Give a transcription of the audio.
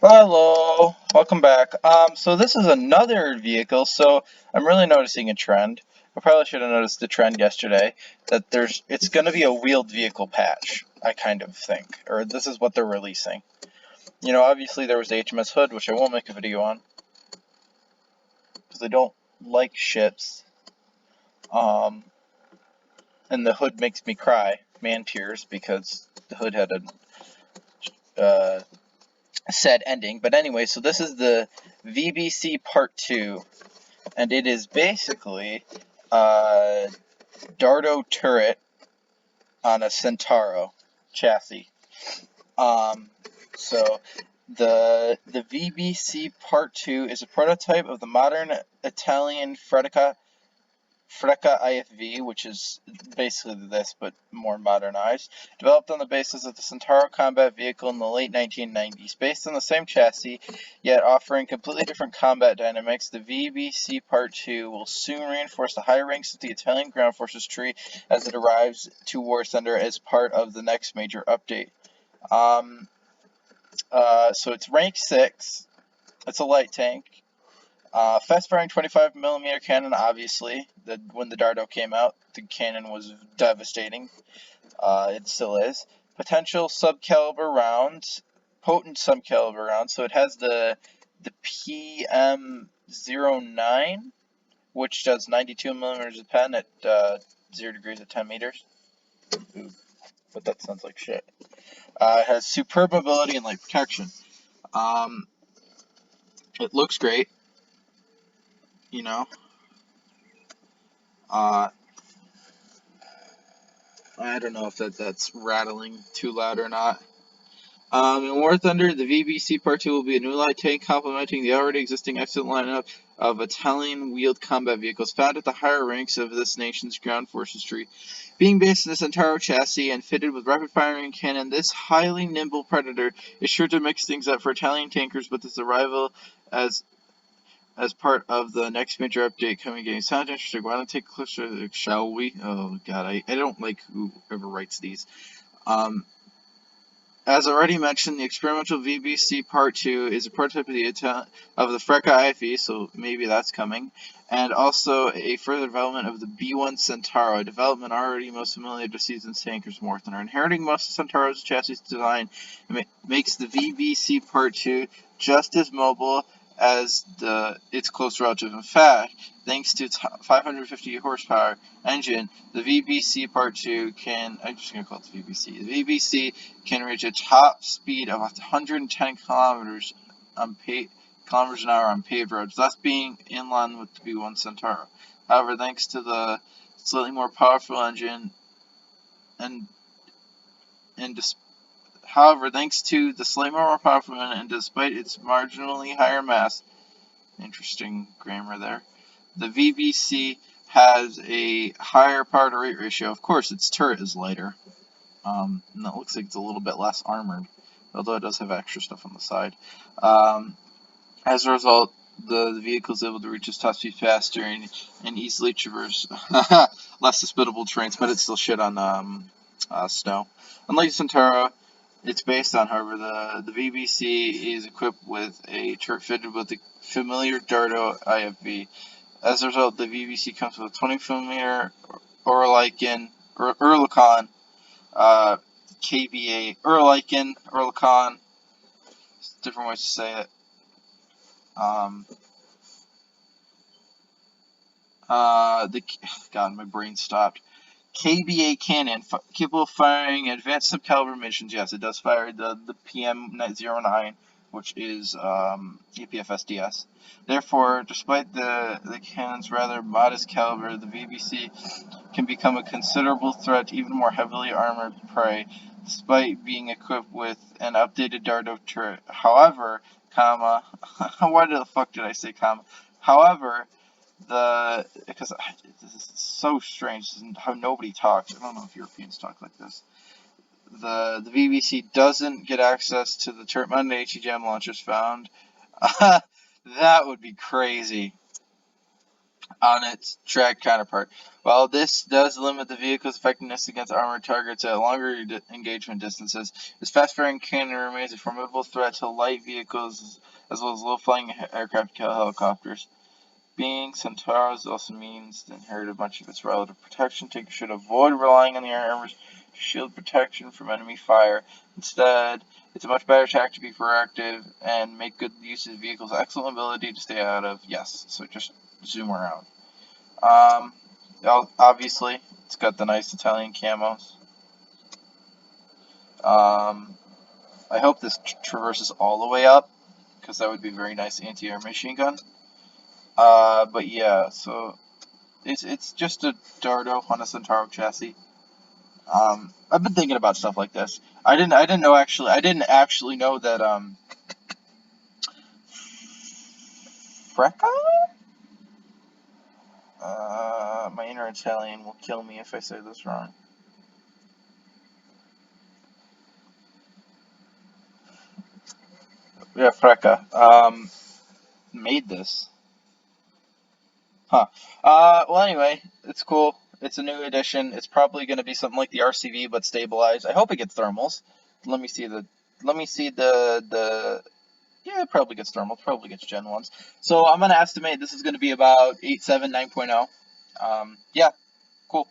Hello, welcome back. So this is another vehicle. So I'm really noticing a trend. I probably should have noticed the trend yesterday that it's going to be a wheeled vehicle patch. I kind of think, or this is what they're releasing. You know, obviously there was the HMS Hood, which I won't make a video on because I don't like ships. Um, and the Hood makes me cry, man tears, because the Hood had a sad ending. But anyway, so this is the VBC Part 2. And it is basically a Dardo turret on a Centauro chassis. Um, so the VBC Part 2 is a prototype of the modern Italian Freca IFV, which is basically this but more modernized, developed on the basis of the Centauro combat vehicle in the late 1990s. Based on the same chassis, yet offering completely different combat dynamics, the VBC Part 2 will soon reinforce the high ranks of the Italian ground forces tree as it arrives to War Thunder as part of the next major update. So it's rank 6. It's a light tank. Fast-firing 25mm cannon, obviously. When the Dardo came out, the cannon was devastating. It still is. Potential subcaliber rounds, potent subcaliber rounds. So it has the PM09, which does 92mm of pen at 0 degrees at 10 meters. Ooh, but that sounds like shit. It has superb mobility and light protection. It looks great, you know. Uh, I don't know if that's rattling too loud or not. In War Thunder, the VBC Part 2 will be a new light tank complementing the already existing excellent lineup of Italian wheeled combat vehicles found at the higher ranks of this nation's ground forces tree. Being based in the Centauro chassis and fitted with rapid-firing cannon, this highly nimble Predator is sure to mix things up for Italian tankers with its arrival as part of the next major update coming game. Sounds interesting. Why don't take a closer look, shall we? Oh god, I don't like whoever writes these. As already mentioned, the experimental VBC Part 2 is a prototype of the Freca IFE, so maybe that's coming, and also a further development of the B1 Centauro, a development already most familiar to seasoned tankers more than inheriting most of Centauro's chassis design makes the VBC Part 2 just as mobile as its close relative. In fact, thanks to 550 horsepower engine, the VBC Part 2 I'm just going to call it the VBC. The VBC can reach a top speed of 110 kilometers an hour on paved roads, thus being in line with the B1 Centauro. However, thanks to the slightly more powerful engine and despite its marginally higher mass, interesting grammar there, the VBC has a higher power to weight ratio. Of course, its turret is lighter. And it looks like it's a little bit less armored, although it does have extra stuff on the side. As a result, the vehicle is able to reach its top speed faster and easily traverse less hospitable terrains, but it's still shit on snow. Unlike Centauro, it's based on, however, the VBC is equipped with a turret fitted with the familiar Dardo IFV. As a result, the VBC comes with a 20mm Oerlikon KBA Oerlikon, different ways to say it. God, my brain stopped. KBA cannon, capable of firing advanced subcaliber missions. Yes, it does fire the PM09, which is APF SDS. Therefore, despite the cannon's rather modest caliber, the VBC can become a considerable threat to even more heavily armored prey, despite being equipped with an updated Dardo turret. However, why the fuck did I say comma? However, because this is so strange, this is how nobody talks. I don't know if Europeans talk like this. The VBC doesn't get access to the turret-mounted HE jam launchers found. That would be crazy. on its track counterpart. While this does limit the vehicle's effectiveness against armored targets at longer engagement distances, its fast-firing cannon remains a formidable threat to light vehicles as well as low-flying aircraft and helicopters. Being Centauros also means to inherit much of its relative protection. Tankers should avoid relying on the air armors to shield protection from enemy fire. Instead, it's a much better tack to be proactive and make good use of the vehicle's excellent ability to stay out of. Yes, so just zoom around. Um, Obviously, it's got the nice Italian camos. I hope this traverses all the way up, because that would be a very nice anti-air machine gun. But yeah, so it's just a Dardo on a Centauro chassis. I've been thinking about stuff like this. I didn't actually know that Freca? My inner Italian will kill me if I say this wrong. Yeah, Freca. Made this. Huh. Well, anyway, it's cool. It's a new edition. It's probably going to be something like the RCV, but stabilized. I hope it gets thermals. Let me see the. Let me see the. Yeah, it probably gets thermals. Probably gets Gen 1s. So I'm going to estimate this is going to be about 8.7, 9.0. Yeah, cool.